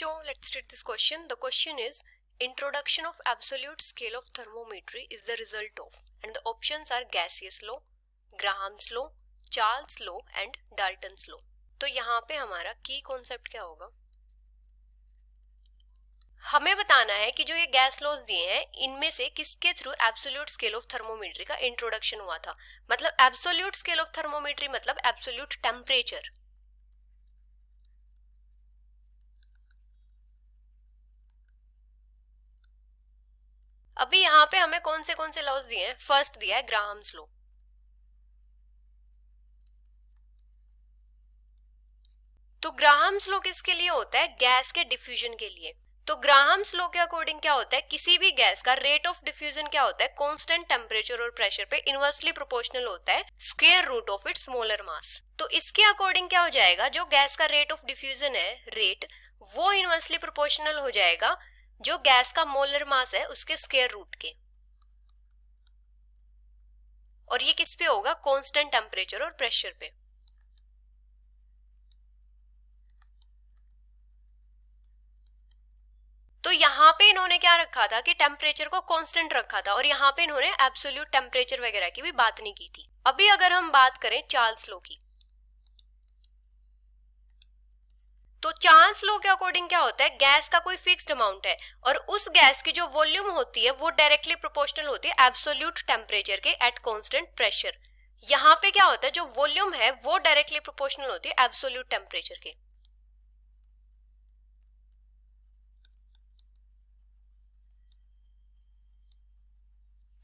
So let's take this question. The question is, introduction of absolute scale of thermometry is the result of, and the options are gaseous law, Graham's law, Charles law and Dalton's law. तो यहाँ पे हमारा की concept क्या होगा, हमें बताना है कि जो ये गैस लॉज दिए हैं इनमें से किसके through absolute scale of thermometry का इंट्रोडक्शन हुआ था। मतलब एब्सोल्यूट स्केल ऑफ थर्मोमेट्री मतलब एब्सोल्यूट टेम्परेचर। अभी यहाँ पे हमें कौन से लॉज दिए हैं, फर्स्ट दिया है ग्राहम्स लॉ। तो ग्राहम्स लॉ किसके लिए होता है, गैस के डिफ्यूजन के लिए। तो ग्राहम्स लॉ के अकॉर्डिंग क्या होता है, किसी भी गैस का रेट ऑफ डिफ्यूजन क्या होता है, कांस्टेंट टेम्परेचर और प्रेशर पे इनवर्सली प्रोपोर्शनल होता है square root of its molar mass. तो इसके अकॉर्डिंग क्या हो जाएगा, जो गैस का रेट ऑफ डिफ्यूजन है रेट, वो इनवर्सली प्रोपोर्शनल हो जाएगा जो गैस का मोलर मास है उसके स्क्वायर रूट के। और ये किस पे होगा, कांस्टेंट टेम्परेचर और प्रेशर पे। तो यहाँ पे इन्होंने क्या रखा था कि टेम्परेचर को कांस्टेंट रखा था, और यहाँ पे इन्होंने एब्सोल्यूट टेम्परेचर वगैरह की भी बात नहीं की थी। अभी अगर हम बात करें चार्ल्स लॉ की, तो चार्ल्स लॉ के अकॉर्डिंग क्या होता है, गैस का कोई फिक्स्ड अमाउंट है और उस गैस की जो वॉल्यूम होती है वो डायरेक्टली प्रोपोर्शनल होती है एब्सोल्यूट टेम्परेचर के एट कांस्टेंट प्रेशर। यहाँ पे क्या होता है, जो वॉल्यूम है वो डायरेक्टली प्रोपोर्शनल होती है एब्सोल्यूट टेम्परेचर के।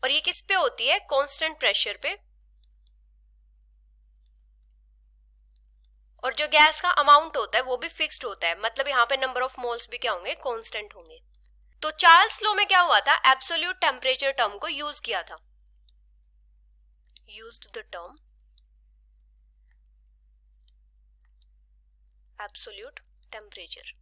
और ये किस पे होती है, कांस्टेंट प्रेशर पे। और जो गैस का अमाउंट होता है वो भी फिक्स्ड होता है, मतलब यहाँ पे नंबर ऑफ मोल्स भी क्या होंगे, कांस्टेंट होंगे। तो चार्ल्स लॉ में क्या हुआ था, एब्सोल्यूट टेम्परेचर टर्म को यूज किया था, used the term absolute temperature.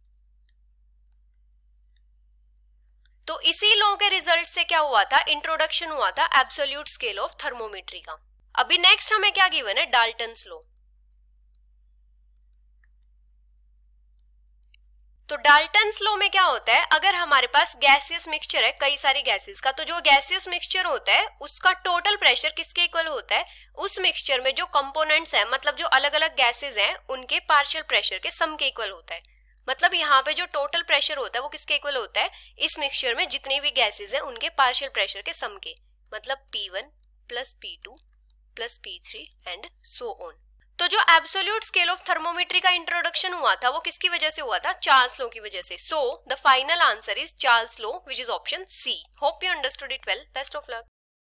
तो इसी लॉ के रिजल्ट से क्या हुआ था, इंट्रोडक्शन हुआ था एब्सोल्यूट स्केल ऑफ थर्मोमेट्री का। अभी नेक्स्ट हमें क्या गिवन है, डाल्टन्स लॉ। तो डाल्टन्स लॉ में क्या होता है, अगर हमारे पास गैसियस मिक्सचर है कई सारी गैसेस का, तो जो गैसियस मिक्सचर होता है उसका टोटल प्रेशर किसके इक्वल होता है, उस मिक्सचर में जो कंपोनेंट्स हैं, मतलब जो अलग अलग गैसेस हैं उनके पार्शियल प्रेशर के सम के इक्वल होता है। मतलब यहाँ पे जो टोटल प्रेशर होता है वो किसके इक्वल होता है, इस मिक्सचर में जितनी भी गैसेस हैं उनके पार्शियल प्रेशर के सम के, मतलब P1 plus P2 plus P3 and so on. तो जो एब्सोल्यूट स्केल ऑफ थर्मोमेट्री का इंट्रोडक्शन हुआ था वो किसकी वजह से हुआ था, चार्ल्स लॉ की वजह से। So the final answer is Charles law, which is option C. Hope you understood it well. Best of luck.